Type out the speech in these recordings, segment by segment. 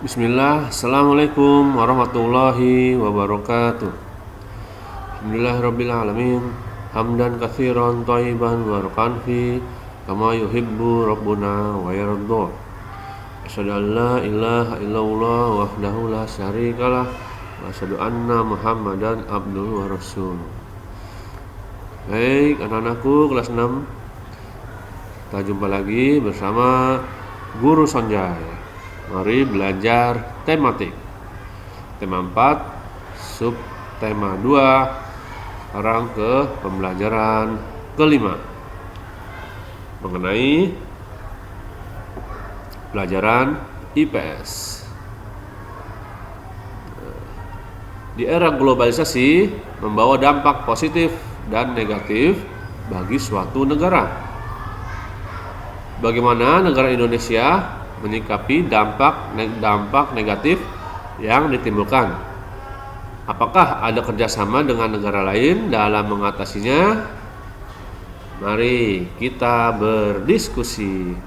Bismillah, Assalamualaikum warahmatullahi wabarakatuh. Alhamdulillahirrabbilalamin. Hamdan katsiran thayyiban barakan fi kama yuhibbu rabbuna wa yarda. Asyhadu an la ilaha illallah wahdahu la syarikalah wa asyhadu anna Muhammadan abduhu wa rasuluh. Baik, anak-anakku kelas 6, kita jumpa lagi bersama Guru Sonjay. Mari belajar tematik. Tema 4, sub tema 2. Sekarang ke pembelajaran kelima mengenai pelajaran IPS. Di era globalisasi membawa dampak positif dan negatif bagi suatu negara. Bagaimana negara Indonesia menyikapi dampak negatif yang ditimbulkan? Apakah ada kerjasama dengan negara lain dalam mengatasinya? Mari kita berdiskusi.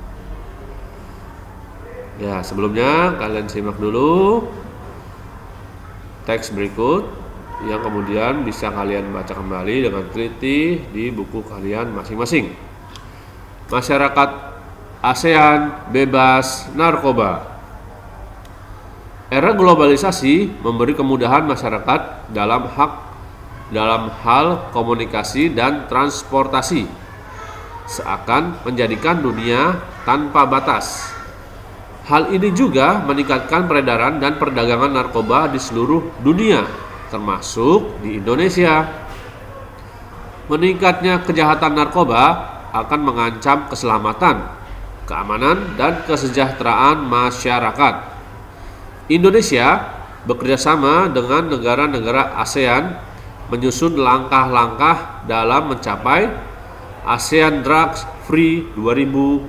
Ya, sebelumnya kalian simak dulu teks berikut yang kemudian bisa kalian baca kembali dengan teliti di buku kalian masing-masing. Masyarakat ASEAN bebas narkoba. Era globalisasi memberi kemudahan masyarakat dalam hal komunikasi dan transportasi, seakan menjadikan dunia tanpa batas. Hal ini juga meningkatkan peredaran dan perdagangan narkoba di seluruh dunia, termasuk di Indonesia. Meningkatnya kejahatan narkoba akan mengancam keselamatan, keamanan, dan kesejahteraan masyarakat. Indonesia bekerjasama dengan negara-negara ASEAN menyusun langkah-langkah dalam mencapai ASEAN Drugs Free 2015.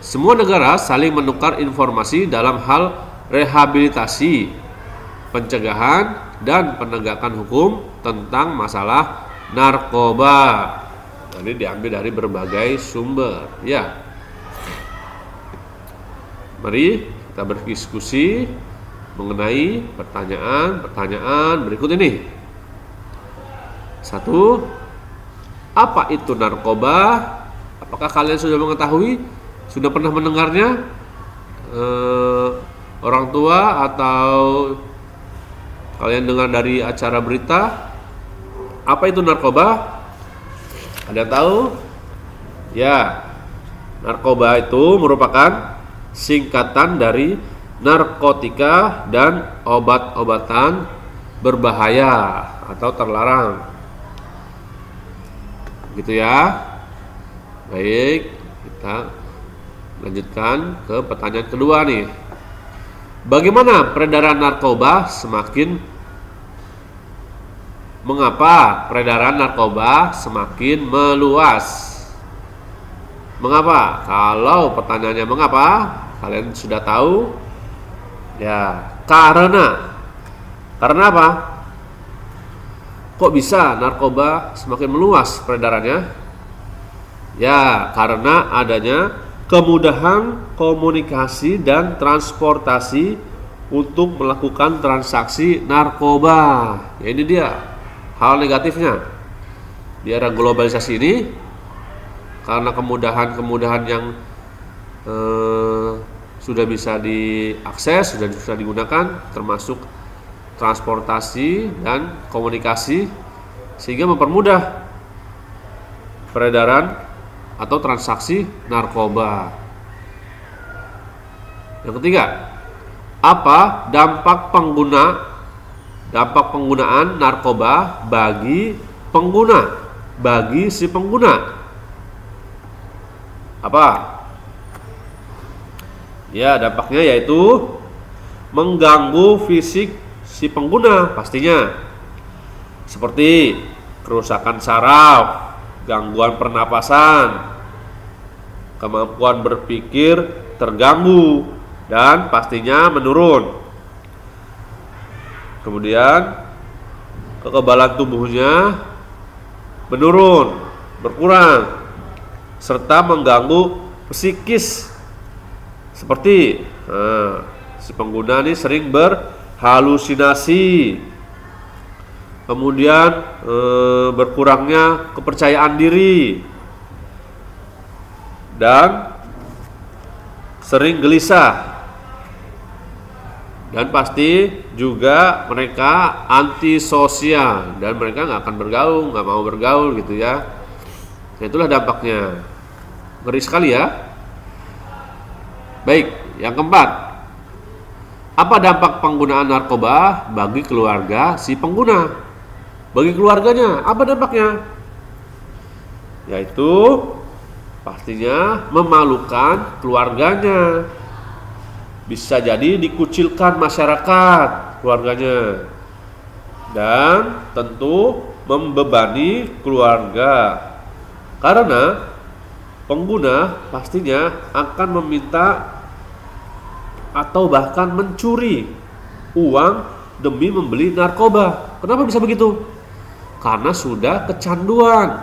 Semua negara saling menukar informasi dalam hal rehabilitasi, pencegahan, dan penegakan hukum tentang masalah narkoba. Ini diambil dari berbagai sumber, ya. Mari kita berdiskusi mengenai pertanyaan berikut ini. 1. Apa itu narkoba? Apakah kalian sudah mengetahui? Sudah pernah mendengarnya? Orang tua atau kalian dengar dari acara berita? Apa itu narkoba? Ada yang tahu? Ya, narkoba itu merupakan singkatan dari narkotika dan obat-obatan berbahaya atau terlarang. Gitu ya. Baik, kita lanjutkan ke pertanyaan kedua nih. Bagaimana peredaran narkoba Mengapa peredaran narkoba semakin meluas? Mengapa? Kalau pertanyaannya mengapa, kalian sudah tahu. Ya, karena apa? Kok bisa narkoba semakin meluas peredarannya? Ya, karena adanya kemudahan komunikasi dan transportasi untuk melakukan transaksi narkoba. Ya, ini dia hal negatifnya di era globalisasi ini. Karena kemudahan yang sudah bisa diakses, sudah bisa digunakan, termasuk transportasi dan komunikasi, sehingga mempermudah peredaran atau transaksi narkoba. Yang ketiga, apa dampak penggunaan narkoba bagi si pengguna? Apa? Ya, dampaknya yaitu mengganggu fisik si pengguna pastinya, seperti kerusakan saraf, gangguan pernapasan, kemampuan berpikir terganggu dan pastinya menurun. Kemudian kekebalan tubuhnya menurun, berkurang, serta mengganggu psikis seperti Nah, si pengguna ini sering berhalusinasi, kemudian berkurangnya kepercayaan diri, dan sering gelisah, dan pasti juga mereka antisosial dan mereka nggak akan bergaul, nggak mau bergaul gitu ya. Nah, itulah dampaknya, ngeri sekali ya. Baik, yang keempat, apa dampak penggunaan narkoba bagi keluarga si pengguna? Bagi keluarganya, apa dampaknya? Yaitu pastinya memalukan keluarganya. Bisa jadi dikucilkan masyarakat keluarganya, dan tentu membebani keluarga, karena pengguna pastinya akan meminta atau bahkan mencuri uang demi membeli narkoba. Kenapa bisa begitu? Karena sudah kecanduan,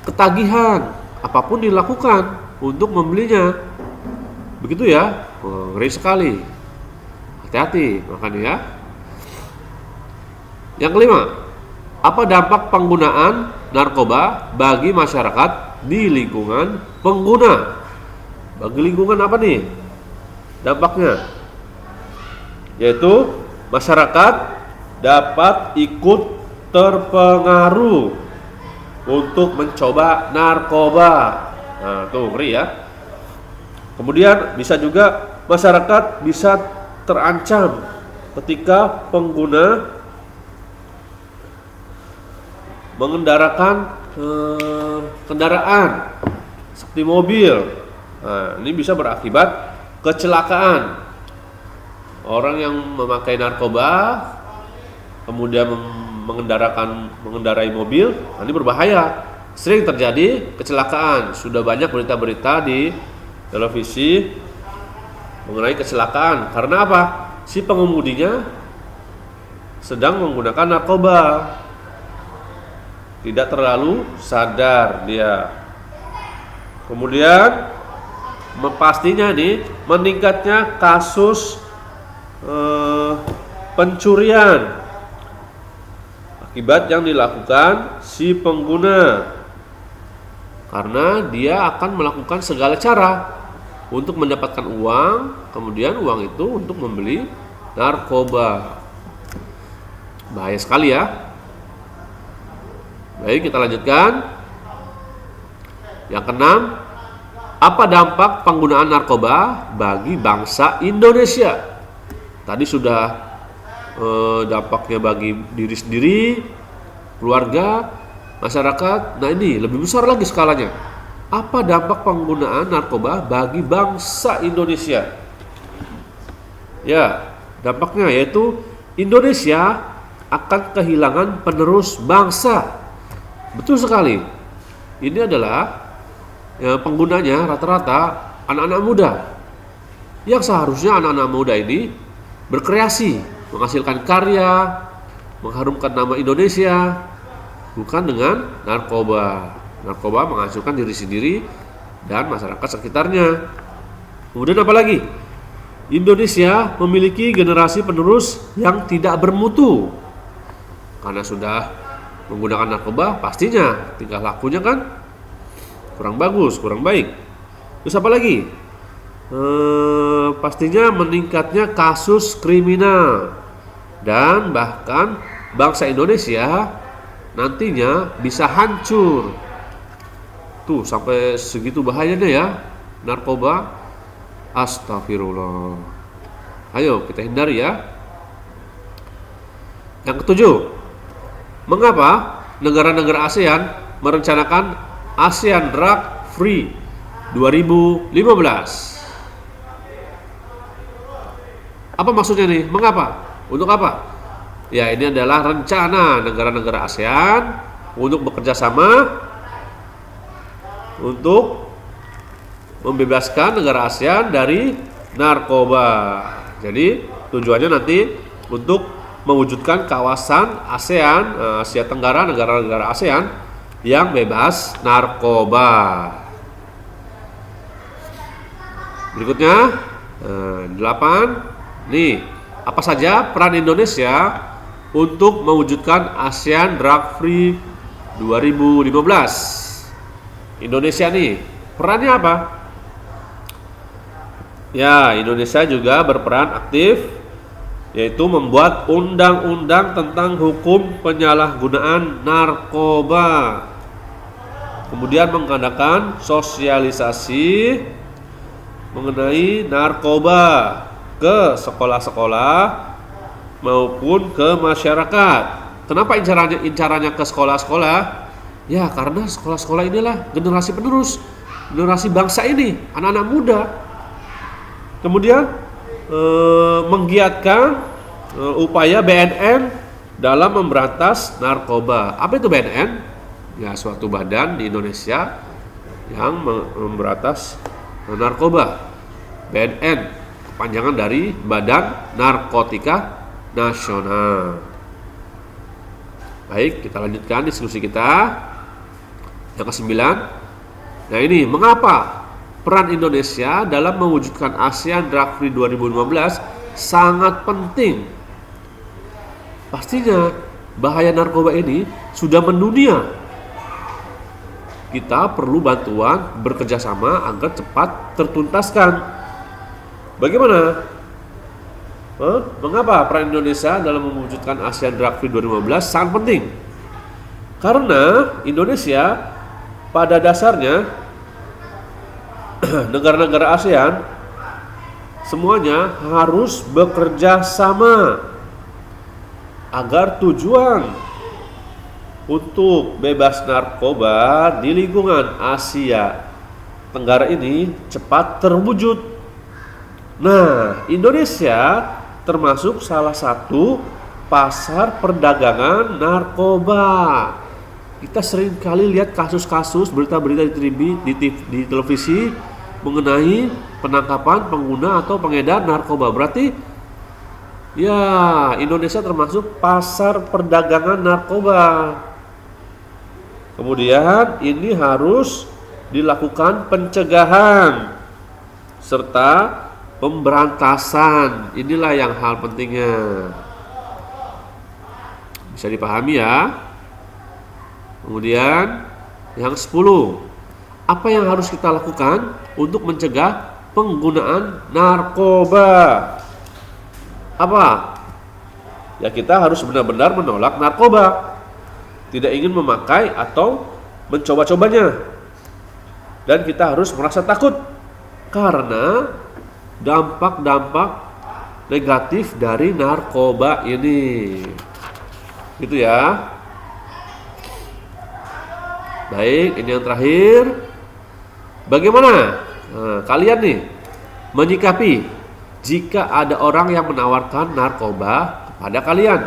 ketagihan, apapun dilakukan untuk membelinya. Begitu ya. Ngeri sekali. Hati-hati makanya ya. Yang kelima, apa dampak penggunaan narkoba bagi masyarakat di lingkungan pengguna? Bagi lingkungan apa nih dampaknya? Yaitu masyarakat dapat ikut terpengaruh untuk mencoba narkoba. Nah, tuh ngeri ya. Kemudian bisa juga masyarakat bisa terancam ketika pengguna mengendarakan kendaraan seperti mobil. Nah, ini bisa berakibat kecelakaan. Orang yang memakai narkoba kemudian mengendarai mobil, ini berbahaya. Sering terjadi kecelakaan. Sudah banyak berita-berita di televisi mengenai kecelakaan. Karena apa? Si pengemudinya sedang menggunakan narkoba, tidak terlalu sadar dia. Kemudian pastinya nih meningkatnya kasus pencurian akibat yang dilakukan si pengguna, karena dia akan melakukan segala cara untuk mendapatkan uang, kemudian uang itu untuk membeli narkoba. Bahaya sekali ya. Baik, kita lanjutkan. Yang keenam, apa dampak penggunaan narkoba bagi bangsa Indonesia? Tadi sudah dampaknya bagi diri sendiri, keluarga, masyarakat. Nah, ini lebih besar lagi skalanya. Apa dampak penggunaan narkoba bagi bangsa Indonesia? Ya, dampaknya yaitu Indonesia akan kehilangan penerus bangsa. Betul sekali. Ini adalah penggunanya rata-rata anak-anak muda, yang seharusnya anak-anak muda ini berkreasi, menghasilkan karya, mengharumkan nama Indonesia, bukan dengan narkoba. Narkoba menghancurkan diri sendiri dan masyarakat sekitarnya. Kemudian apa lagi? Indonesia memiliki generasi penerus yang tidak bermutu. Karena sudah menggunakan narkoba, pastinya tingkah lakunya kan kurang bagus, kurang baik. Terus apa lagi? Pastinya meningkatnya kasus kriminal, dan bahkan bangsa Indonesia nantinya bisa hancur. Tuh, sampai segitu bahayanya ya narkoba. Astagfirullah. Ayo kita hindari ya. Yang ketujuh, mengapa negara-negara ASEAN merencanakan ASEAN Drug Free 2015? Apa maksudnya nih? Mengapa? Untuk apa? Ya, ini adalah rencana negara-negara ASEAN untuk bekerja sama untuk membebaskan negara ASEAN dari narkoba. Jadi tujuannya nanti untuk mewujudkan kawasan ASEAN, Asia Tenggara, negara-negara ASEAN yang bebas narkoba. Berikutnya, 8. Nih, apa saja peran Indonesia untuk mewujudkan ASEAN Drug Free 2015? Indonesia nih, perannya apa? Ya, Indonesia juga berperan aktif, yaitu membuat undang-undang tentang hukum penyalahgunaan narkoba. Kemudian mengadakan sosialisasi mengenai narkoba ke sekolah-sekolah maupun ke masyarakat. Kenapa incarannya ke sekolah-sekolah? Ya, karena sekolah-sekolah inilah generasi penerus, generasi bangsa ini, anak-anak muda. Kemudian menggiatkan upaya BNN dalam memberantas narkoba. Apa itu BNN? Ya, suatu badan di Indonesia yang memberantas narkoba. BNN, kepanjangan dari Badan Narkotika Nasional. Baik, kita lanjutkan diskusi kita. Yang ke-9. Nah, ini mengapa peran Indonesia dalam mewujudkan ASEAN Drug Free 2015 sangat penting. Pastinya bahaya narkoba ini sudah mendunia. Kita perlu bantuan bekerjasama agar cepat tertuntaskan. Bagaimana? Mengapa peran Indonesia dalam mewujudkan ASEAN Drug Free 2015 sangat penting? Karena Indonesia pada dasarnya negara-negara ASEAN semuanya harus bekerja sama agar tujuan untuk bebas narkoba di lingkungan Asia Tenggara ini cepat terwujud. Nah, Indonesia termasuk salah satu pasar perdagangan narkoba. Kita sering kali lihat kasus-kasus berita-berita di televisi mengenai penangkapan pengguna atau pengedar narkoba. Berarti ya, Indonesia termasuk pasar perdagangan narkoba. Kemudian ini harus dilakukan pencegahan serta pemberantasan. Inilah yang hal pentingnya. Bisa dipahami ya. Kemudian yang 10. Apa yang harus kita lakukan untuk mencegah penggunaan narkoba? Apa? Ya, kita harus benar-benar menolak narkoba. Tidak ingin memakai atau mencoba-cobanya. Dan kita harus merasa takut karena dampak-dampak negatif dari narkoba ini. Gitu ya. Baik, ini yang terakhir. Bagaimana kalian nih menyikapi jika ada orang yang menawarkan narkoba kepada kalian?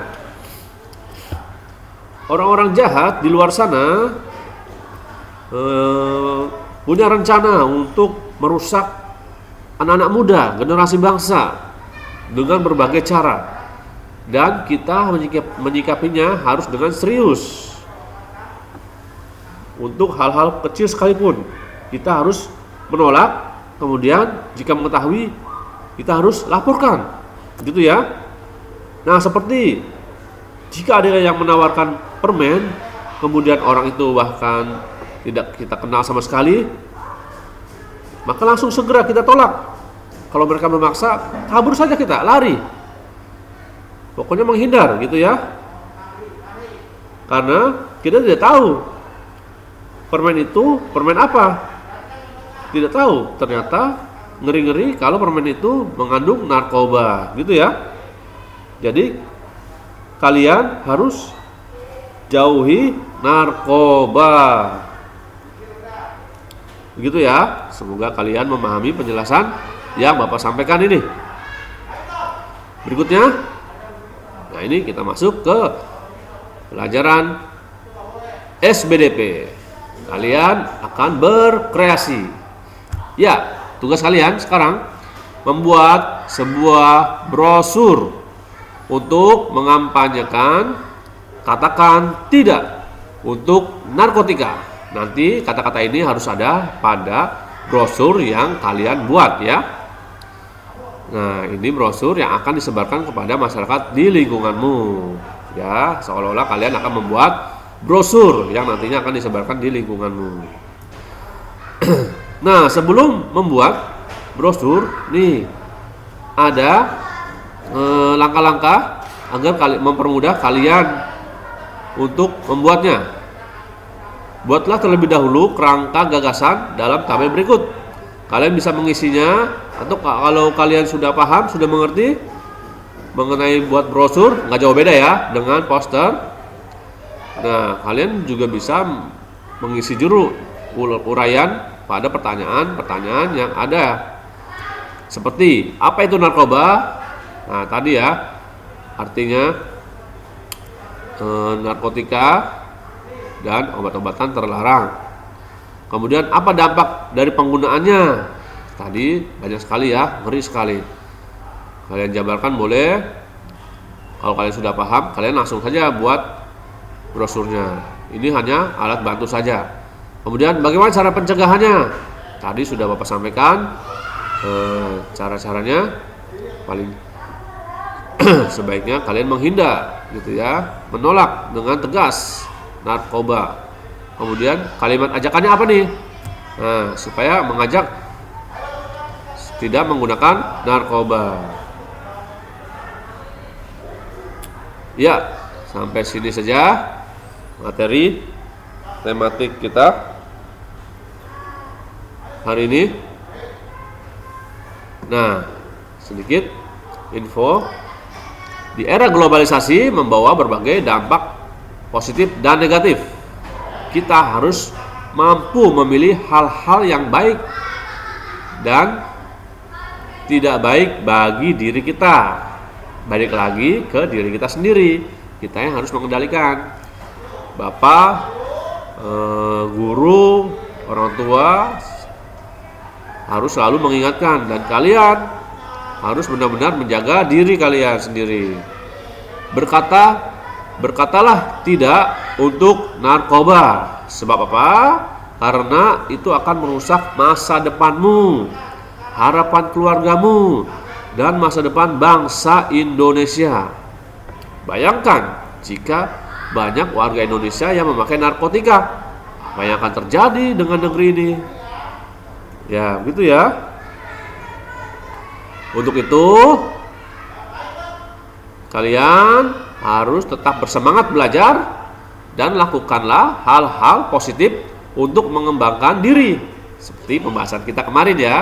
Orang-orang jahat di luar sana punya rencana untuk merusak anak-anak muda, generasi bangsa dengan berbagai cara. Dan kita menyikapinya harus dengan serius. Untuk hal-hal kecil sekalipun kita harus menolak. Kemudian jika mengetahui kita harus laporkan, gitu ya. Nah, seperti jika ada yang menawarkan permen, kemudian orang itu bahkan tidak kita kenal sama sekali, maka langsung segera kita tolak. Kalau mereka memaksa, kabur saja kita, lari. Pokoknya menghindar, gitu ya. Karena kita tidak tahu permen itu permen apa. Tidak tahu, ternyata ngeri-ngeri kalau permen itu mengandung narkoba, gitu ya. Jadi kalian harus jauhi narkoba. Begitu ya. Semoga kalian memahami penjelasan yang Bapak sampaikan ini. Berikutnya, nah ini kita masuk ke pelajaran SBDP. Kalian akan berkreasi. Ya, tugas kalian sekarang membuat sebuah brosur untuk mengampanyekan katakan tidak untuk narkotika. Nanti kata-kata ini harus ada pada brosur yang kalian buat ya. Nah, ini brosur yang akan disebarkan kepada masyarakat di lingkunganmu. Ya, seolah-olah kalian akan membuat brosur yang nantinya akan disebarkan di lingkunganmu. Nah, sebelum membuat brosur, nih ada langkah-langkah agar mempermudah kalian untuk membuatnya. Buatlah terlebih dahulu kerangka gagasan dalam tabel berikut. Kalian bisa mengisinya, atau kalau kalian sudah paham, sudah mengerti mengenai buat brosur, nggak jauh beda ya dengan poster. Nah, kalian juga bisa mengisi juru uraian pada pertanyaan-pertanyaan yang ada. Seperti, apa itu narkoba? Nah, tadi ya, artinya narkotika dan obat-obatan terlarang. Kemudian apa dampak dari penggunaannya? Tadi banyak sekali ya, ngeri sekali. Kalian jabarkan boleh. Kalau kalian sudah paham, kalian langsung saja buat brosurnya. Ini hanya alat bantu saja. Kemudian bagaimana cara pencegahannya? Tadi sudah Bapak sampaikan cara-caranya. Paling sebaiknya kalian menghindar gitu ya, menolak dengan tegas narkoba. Kemudian kalimat ajakannya apa nih? Nah, supaya mengajak tidak menggunakan narkoba. Ya, sampai sini saja materi tematik kita hari ini. Nah, sedikit info. Di era globalisasi membawa berbagai dampak positif dan negatif. Kita harus mampu memilih hal-hal yang baik dan tidak baik bagi diri kita. Balik lagi ke diri kita sendiri. Kita yang harus mengendalikan. Bapak, guru, orang tua harus selalu mengingatkan, dan kalian harus benar-benar menjaga diri kalian sendiri. Berkatalah tidak untuk narkoba. Sebab apa? Karena itu akan merusak masa depanmu, harapan keluargamu, dan masa depan bangsa Indonesia. Bayangkan jika banyak warga Indonesia yang memakai narkotika, apa yang akan terjadi dengan negeri ini? Ya, begitu ya. Untuk itu, kalian harus tetap bersemangat belajar dan lakukanlah hal-hal positif untuk mengembangkan diri. Seperti pembahasan kita kemarin ya.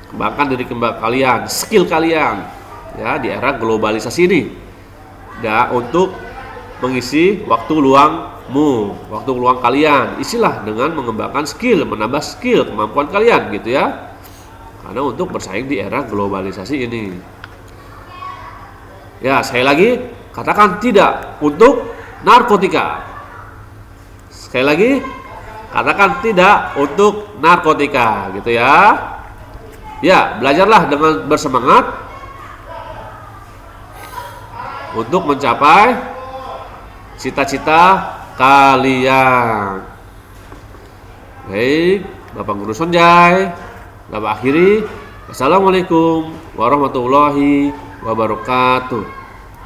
Kembangkan diri kalian, skill kalian ya di era globalisasi ini. Dan untuk mengisi waktu luangmu, waktu luang kalian, isilah dengan mengembangkan skill, menambah skill, kemampuan kalian gitu ya. Karena untuk bersaing di era globalisasi ini. Ya, sekali lagi, katakan tidak untuk narkotika. Sekali lagi, katakan tidak untuk narkotika, gitu ya. Ya, belajarlah dengan bersemangat untuk mencapai cita-cita kalian. Baik, Bapak Guru Sonjai, Bapak akhiri. Assalamualaikum warahmatullahi wabarakatuh.